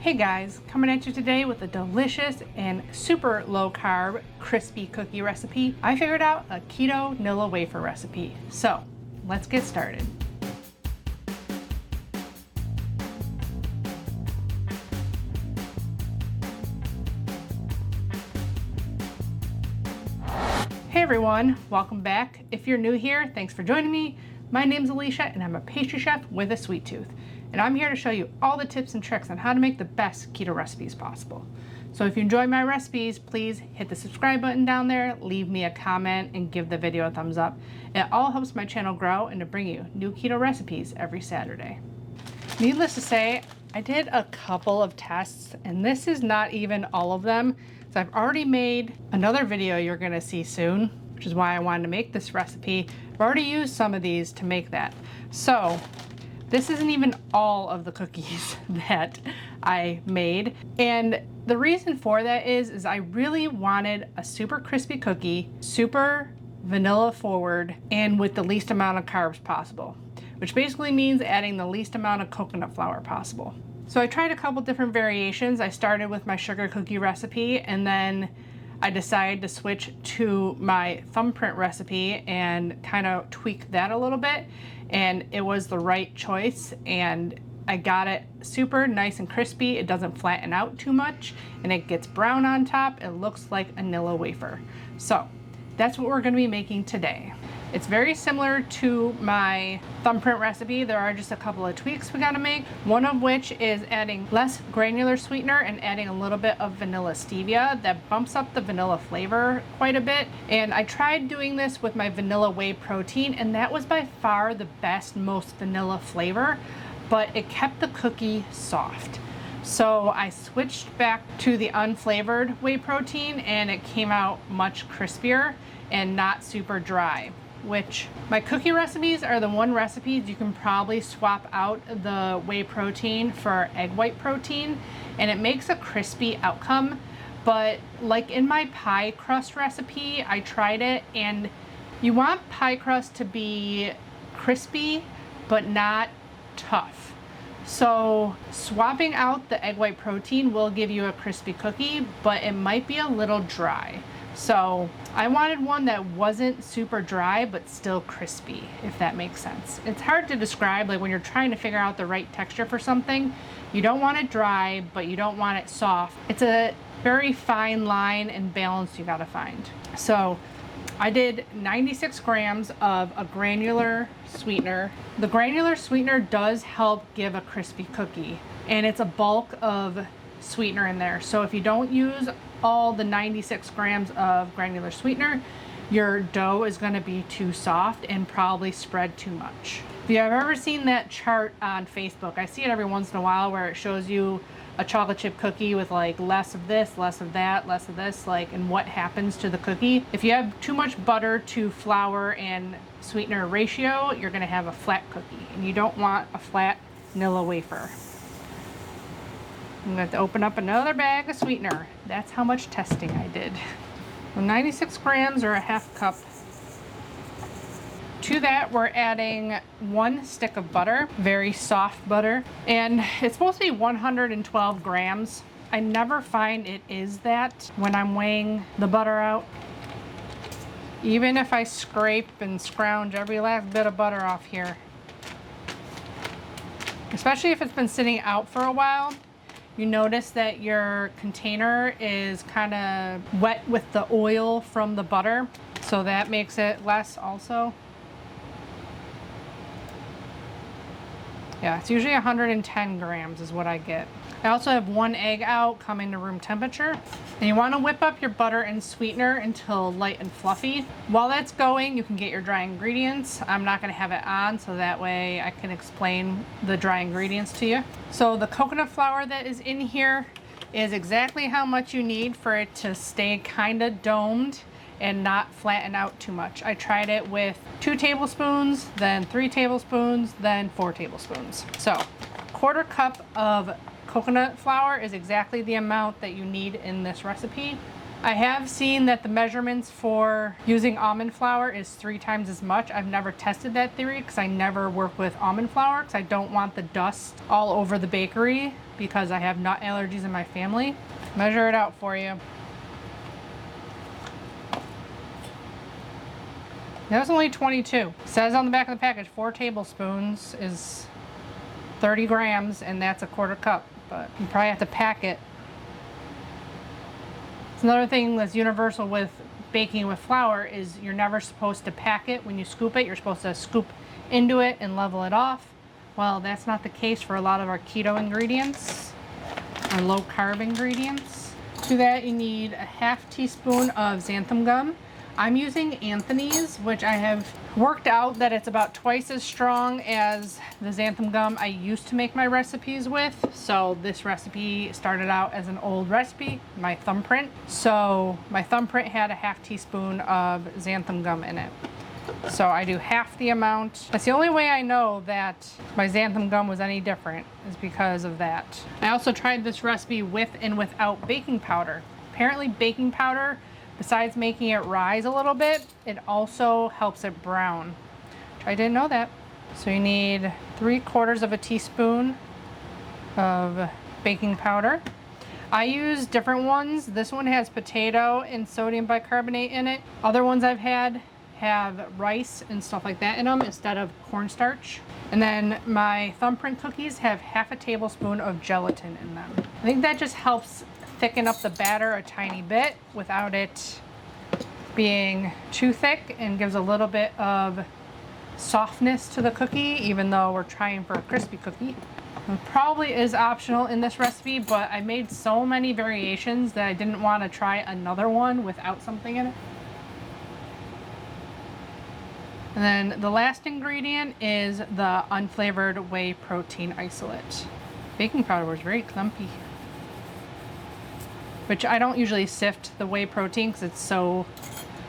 Hey guys, coming at you today with a delicious and super low carb crispy cookie recipe. I figured out a keto vanilla wafer recipe. So let's get started. Hey everyone, welcome back. If you're new here, thanks for joining me. My name's Alycia and I'm a pastry chef with a sweet tooth. And I'm here to show you all the tips and tricks on how to make the best keto recipes possible. So if you enjoy my recipes, please hit the subscribe button down there, leave me a comment, and give the video a thumbs up. It all helps my channel grow and to bring you new keto recipes every Saturday. Needless to say, I did a couple of tests, and this is not even all of them. So I've already made another video you're gonna see soon, which is why I wanted to make this recipe. I've already used some of these to make that. So this isn't even all of the cookies that I made. And the reason for that is I really wanted a super crispy cookie, super vanilla forward, and with the least amount of carbs possible, which basically means adding the least amount of coconut flour possible. So I tried a couple different variations. I started with my sugar cookie recipe, and then I decided to switch to my thumbprint recipe and kind of tweak that a little bit. And it was the right choice, and I got it super nice and crispy. It doesn't flatten out too much, and it gets brown on top. It looks like a vanilla wafer. So that's what we're gonna be making today. It's very similar to my thumbprint recipe. There are just a couple of tweaks we gotta make. One of which is adding less granular sweetener and adding a little bit of vanilla stevia. That bumps up the vanilla flavor quite a bit. And I tried doing this with my vanilla whey protein, and that was by far the best, most vanilla flavor, but it kept the cookie soft. So I switched back to the unflavored whey protein, and it came out much crispier and not super dry. Which my cookie recipes are the one recipes you can probably swap out the whey protein for egg white protein, and it makes a crispy outcome. But like in my pie crust recipe, I tried it, and you want pie crust to be crispy but not tough. So swapping out the egg white protein will give you a crispy cookie, but it might be a little dry. So I wanted one that wasn't super dry, but still crispy, if that makes sense. It's hard to describe, like when you're trying to figure out the right texture for something. You don't want it dry, but you don't want it soft. It's a very fine line and balance you gotta find. So I did 96 grams of a granular sweetener. The granular sweetener does help give a crispy cookie, and it's a bulk of sweetener in there. So if you don't use all the 96 grams of granular sweetener, your dough is going to be too soft and probably spread too much. If you have ever seen that chart on Facebook, I see it every once in a while where it shows you a chocolate chip cookie with like less of this, less of that, less of this, like, and what happens to the cookie. If you have too much butter to flour and sweetener ratio, you're going to have a flat cookie, and you don't want a flat vanilla wafer. I'm going to have to open up another bag of sweetener. That's how much testing I did. So 96 grams or a half cup. To that, we're adding 1 stick of butter, very soft butter, and it's supposed to be 112 grams. I never find it is that when I'm weighing the butter out. Even if I scrape and scrounge every last bit of butter off here. Especially if it's been sitting out for a while. You notice that your container is kind of wet with the oil from the butter, so that makes it less also. Yeah, it's usually 110 grams is what I get. I also have 1 egg out coming to room temperature. And you want to whip up your butter and sweetener until light and fluffy. While that's going, you can get your dry ingredients. I'm not going to have it on, so that way I can explain the dry ingredients to you. So the coconut flour that is in here is exactly how much you need for it to stay kind of domed and not flatten out too much. I tried it with 2 tablespoons, then 3 tablespoons, then 4 tablespoons. So 1/4 cup of coconut flour is exactly the amount that you need in this recipe. I have seen that the measurements for using almond flour is 3 times as much. I've never tested that theory because I never work with almond flour because I don't want the dust all over the bakery because I have nut allergies in my family. Measure it out for you. That was only 22. It says on the back of the package 4 tablespoons is 30 grams, and that's a 1/4 cup, but you probably have to pack it. It's another thing that's universal with baking with flour is you're never supposed to pack it when you scoop it. You're supposed to scoop into it and level it off. Well, that's not the case for a lot of our keto ingredients or low carb ingredients. To that you need a 1/2 teaspoon of xanthan gum. I'm using Anthony's, which I have worked out that it's about twice as strong as the xanthan gum I used to make my recipes with. So this recipe started out as an old recipe, my thumbprint. So my thumbprint had a 1/2 teaspoon of xanthan gum in it. So I do half the amount. That's the only way I know that my xanthan gum was any different, is because of that. I also tried this recipe with and without baking powder. Apparently baking powder, besides making it rise a little bit, it also helps it brown. I didn't know that. So you need 3/4 of a teaspoon of baking powder. I use different ones. This one has potato and sodium bicarbonate in it. Other ones I've had have rice and stuff like that in them instead of cornstarch. And then my thumbprint cookies have 1/2 tablespoon of gelatin in them. I think that just helps thicken up the batter a tiny bit without it being too thick, and gives a little bit of softness to the cookie, even though we're trying for a crispy cookie. It probably is optional in this recipe, but I made so many variations that I didn't want to try another one without something in it. And then the last ingredient is the unflavored whey protein isolate. Baking powder was very clumpy, which I don't usually sift the whey protein because it's so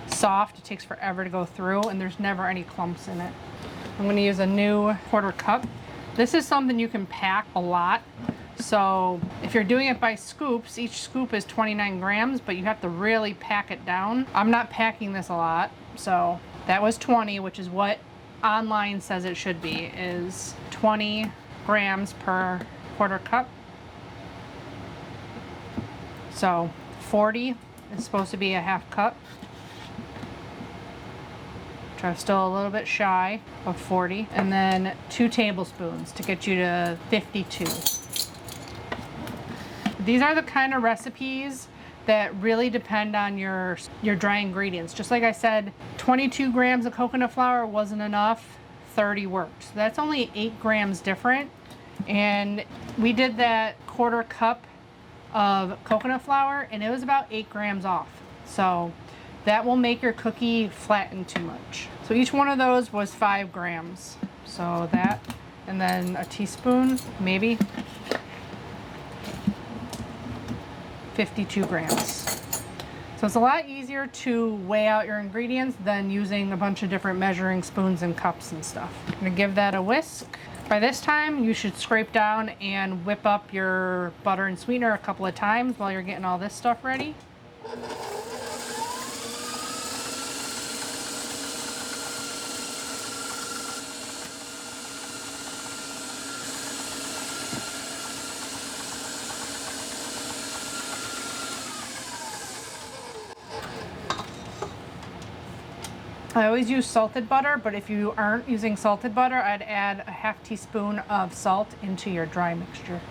soft. It takes forever to go through, and there's never any clumps in it. I'm going to use a new 1/4 cup. This is something you can pack a lot. So if you're doing it by scoops, each scoop is 29 grams, but you have to really pack it down. I'm not packing this a lot, so that was 20, which is what online says it should be, is 20 grams per 1/4 cup. So 40 is supposed to be a 1/2 cup. Which I'm still a little bit shy of 40. And then 2 tablespoons to get you to 52. These are the kind of recipes that really depend on your dry ingredients. Just like I said, 22 grams of coconut flour wasn't enough, 30 worked. So that's only 8 grams different. And we did that 1/4 cup of coconut flour, and it was about 8 grams off. So that will make your cookie flatten too much. So each one of those was 5 grams. So that, and then a teaspoon, maybe 52 grams. So it's a lot easier to weigh out your ingredients than using a bunch of different measuring spoons and cups and stuff. I'm gonna give that a whisk. By this time, you should scrape down and whip up your butter and sweetener a couple of times while you're getting all this stuff ready. I always use salted butter, but if you aren't using salted butter, I'd add a 1/2 teaspoon of salt into your dry mixture.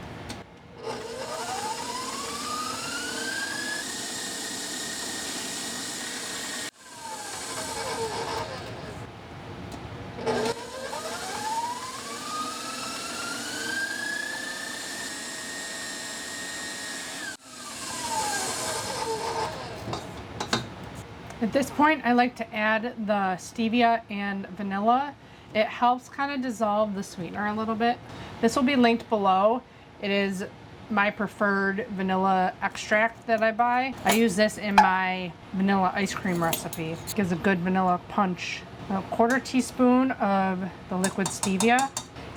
At this point, I like to add the stevia and vanilla. It helps kind of dissolve the sweetener a little bit. This will be linked below. It is my preferred vanilla extract that I buy. I use this in my vanilla ice cream recipe. It gives a good vanilla punch. A 1/4 teaspoon of the liquid stevia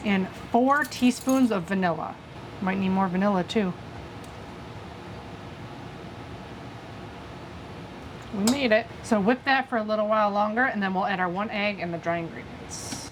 and 4 teaspoons of vanilla. Might need more vanilla too. We made it. So whip that for a little while longer, and then we'll add our 1 egg and the dry ingredients.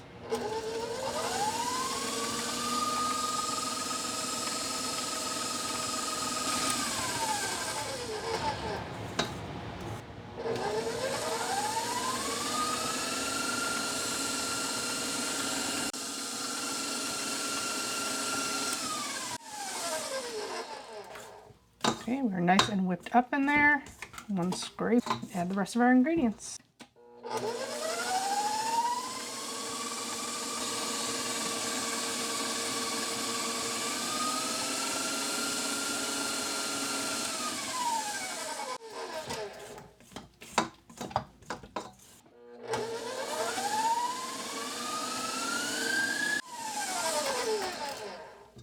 Okay, we're nice and whipped up in there. 1 scrape, add the rest of our ingredients.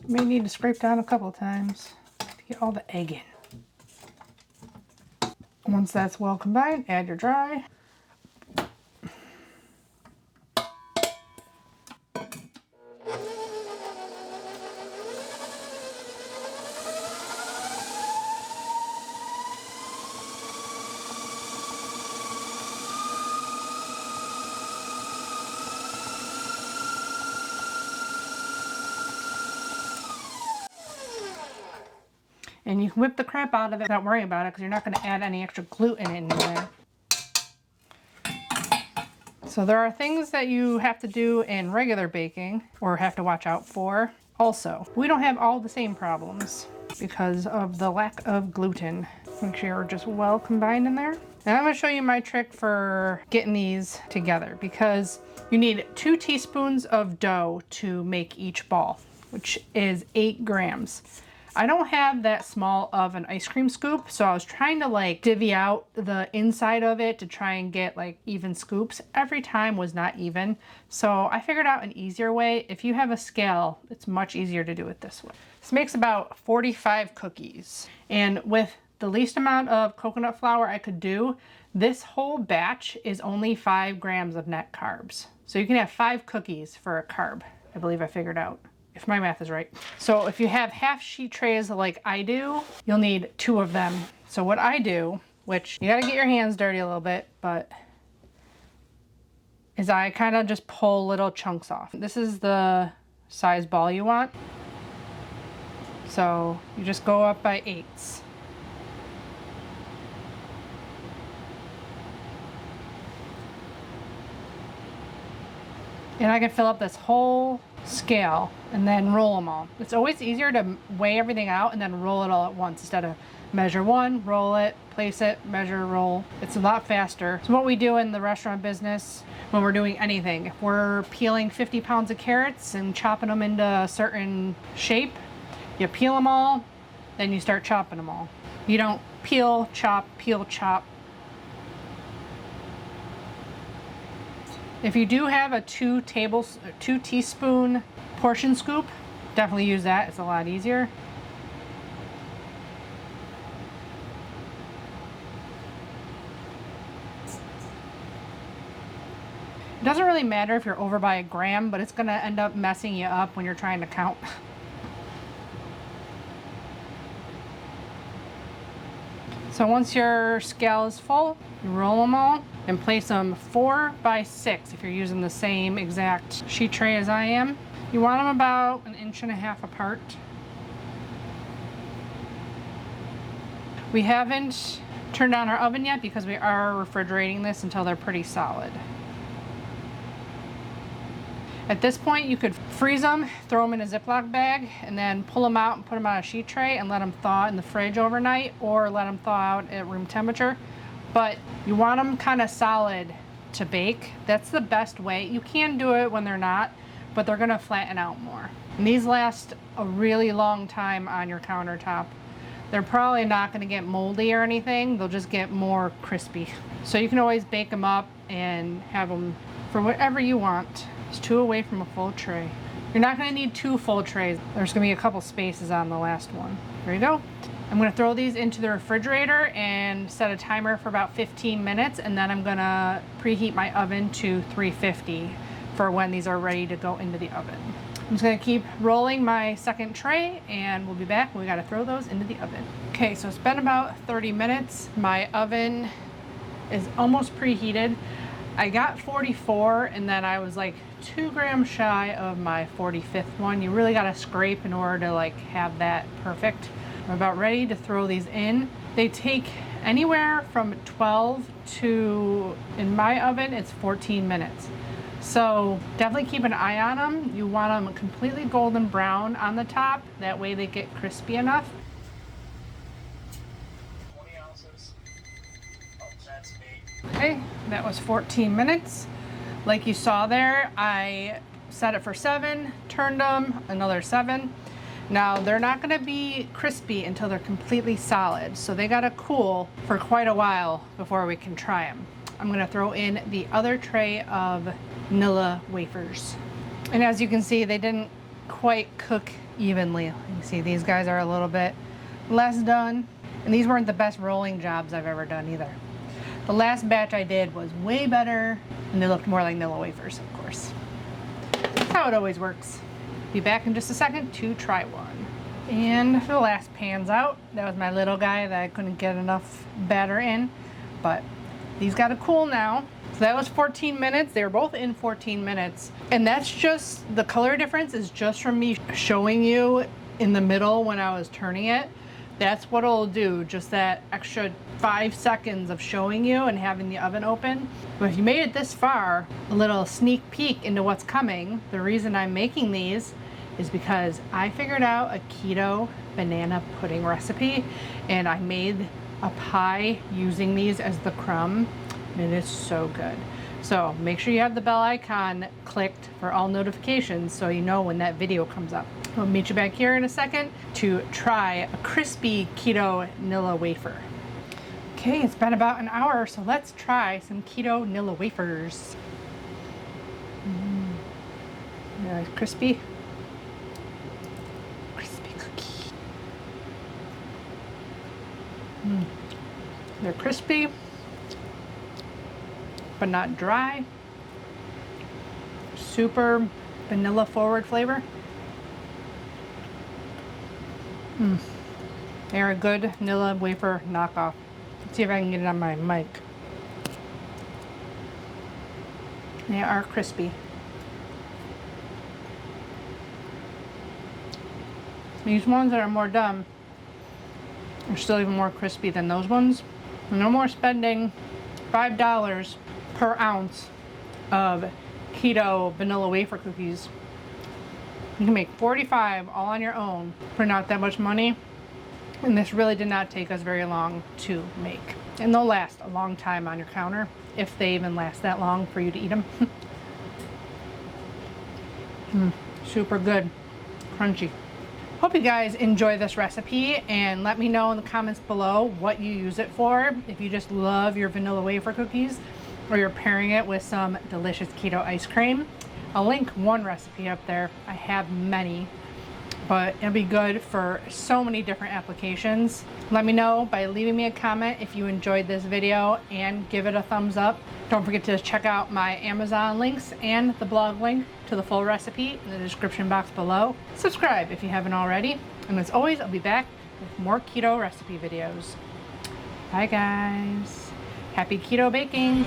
You may need to scrape down a couple times to get all the egg in. Once that's well combined, add your dry. And you can whip the crap out of it without worrying about it because you're not going to add any extra gluten in there. So there are things that you have to do in regular baking or have to watch out for. Also, we don't have all the same problems because of the lack of gluten. Make sure you're just well combined in there. And I'm going to show you my trick for getting these together because you need 2 teaspoons of dough to make each ball, which is 8 grams. I don't have that small of an ice cream scoop, so I was trying to like divvy out the inside of it to try and get like even scoops. Every time was not even, so I figured out an easier way. If you have a scale, it's much easier to do it this way. This makes about 45 cookies, and with the least amount of coconut flour I could do, this whole batch is only 5 grams of net carbs. So you can have 5 cookies for a carb, I believe I figured out, if my math is right. So if you have half sheet trays like I do, you'll need 2 of them. So what I do, which you gotta get your hands dirty a little bit, but is I kind of just pull little chunks off. This is the size ball you want. So you just go up by 8s. And I can fill up this whole scale and then roll them all. It's always easier to weigh everything out and then roll it all at once instead of measure one, roll it, place it, measure, roll. It's a lot faster. So what we do in the restaurant business when we're doing anything, if we're peeling 50 pounds of carrots and chopping them into a certain shape, you peel them all, then you start chopping them all. You don't peel, chop, peel, chop. If you do have a 2 teaspoon portion scoop, definitely use that. It's a lot easier. It doesn't really matter if you're over by a gram, but it's going to end up messing you up when you're trying to count. So once your scale is full, you roll them all and place them 4 by 6 if you're using the same exact sheet tray as I am. You want them about 1.5 inches apart. We haven't turned on our oven yet because we are refrigerating this until they're pretty solid. At this point, you could freeze them, throw them in a Ziploc bag, and then pull them out and put them on a sheet tray and let them thaw in the fridge overnight, or let them thaw out at room temperature. But you want them kind of solid to bake. That's the best way. You can do it when they're not, but they're gonna flatten out more. And these last a really long time on your countertop. They're probably not gonna get moldy or anything. They'll just get more crispy. So you can always bake them up and have them for whatever you want. It's 2 away from a full tray. You're not gonna need 2 full trays. There's gonna be a couple spaces on the last one. There you go. I'm gonna throw these into the refrigerator and set a timer for about 15 minutes, and then I'm gonna preheat my oven to 350 for when these are ready to go into the oven. I'm just gonna keep rolling my second tray and we'll be back. We gotta throw those into the oven. Okay, so it's been about 30 minutes. My oven is almost preheated. I got 44 and then I was like 2 grams shy of my 45th one. You really gotta scrape in order to like have that perfect. I'm about ready to throw these in. They take anywhere from 12 to, in my oven, it's 14 minutes. So definitely keep an eye on them. You want them completely golden brown on the top. That way they get crispy enough. 20 ounces of sesame. Okay, that was 14 minutes. Like you saw there, I set it for 7, turned them, another 7. Now they're not gonna be crispy until they're completely solid. So they gotta cool for quite a while before we can try them. I'm gonna throw in the other tray of VaNilla wafers. And as you can see, they didn't quite cook evenly. You can see these guys are a little bit less done. And these weren't the best rolling jobs I've ever done either. The last batch I did was way better, and they looked more like VaNilla wafers, of course. That's how it always works. Be back in just a second to try one. And the last pan's out. That was my little guy that I couldn't get enough batter in, but these got to cool now. So that was 14 minutes. They were both in 14 minutes. And that's just, the color difference is just from me showing you in the middle when I was turning it. That's what it'll do, just that extra 5 seconds of showing you and having the oven open. But if you made it this far, a little sneak peek into what's coming. The reason I'm making these is because I figured out a keto banana pudding recipe, and I made a pie using these as the crumb, and it is so good. So make sure you have the bell icon clicked for all notifications so you know when that video comes up. I'll meet you back here in a second to try a crispy keto VaNilla wafer. Okay, it's been about an hour, so let's try some keto VaNilla wafers. Nice, crispy. Crispy cookie. They're crispy, but not dry. Super vanilla forward flavor. They're a good VaNilla wafer knockoff. Let's see if I can get it on my mic. They are crispy. These ones that are more done are still even more crispy than those ones. No more spending $5 per ounce of keto VaNilla wafer cookies. You can make 45 all on your own for not that much money. And this really did not take us very long to make. And they'll last a long time on your counter, if they even last that long for you to eat them. Super good, crunchy. Hope you guys enjoy this recipe, and let me know in the comments below what you use it for. If you just love your VaNilla wafer cookies, or you're pairing it with some delicious keto ice cream. I'll link one recipe up there. I have many, but it'll be good for so many different applications. Let me know by leaving me a comment if you enjoyed this video, and give it a thumbs up. Don't forget to check out my Amazon links and the blog link to the full recipe in the description box below. Subscribe if you haven't already. And as always, I'll be back with more keto recipe videos. Bye guys. Happy keto baking.